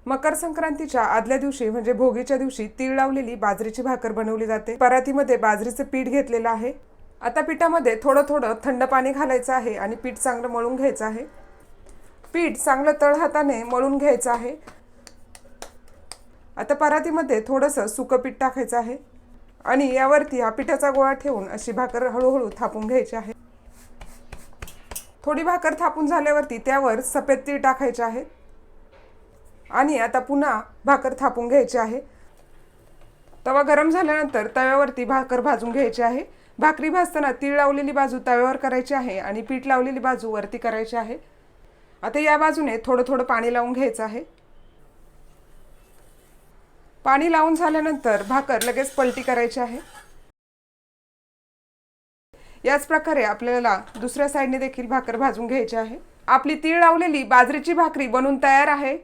मकर संक्रांतीच्या आदल्या दिवशी म्हणजे भोगीच्या दिवशी तीळ लावलेली बाजरीची भाकर बनवली जाते। परातीमध्ये बाजरीचं पीठ घेतलेलं आहे। आता पिठामध्ये थोडं थोडं थंड पाणी घालायचं आहे आणि पीठ चांगलं मळून घ्यायचं आहे। पीठ चांगलं तळहाताने मळून घ्यायचं आहे। आता परातीमध्ये थोडंसं सुकं पीठ टाकायचं आहे आणि यावरती हा पिठाचा गोळा ठेवून अशी भाकर हळूहळू थापून घ्यायची आहे। थोडी भाकर थापून झाल्यावरती त्यावर सफेद तीळ टाकायचे आहेत आणि आता पुन्हा भाकर थापून घ्यायची आहे। तवा गरम झाल्यानंतर तव्यावरती भाकर भाजून घ्यायची आहे। भाकरी भाजताना तीळ लावलेली बाजू तव्यावर करायची आहे आणि पीठ लावलेली बाजू वरती करायची आहे। आता या बाजूने थोडं थोडं पाणी लावून घ्यायचं आहे। पाणी लावून झाल्यानंतर भाकर लगेच पलटी करायची आहे। याच प्रकारे आपल्याला दुसऱ्या साइडने देखील भाकर भाजून घ्यायची आहे। आपली तीळ लावलेली बाजरीची भाकरी बनून तयार आहे।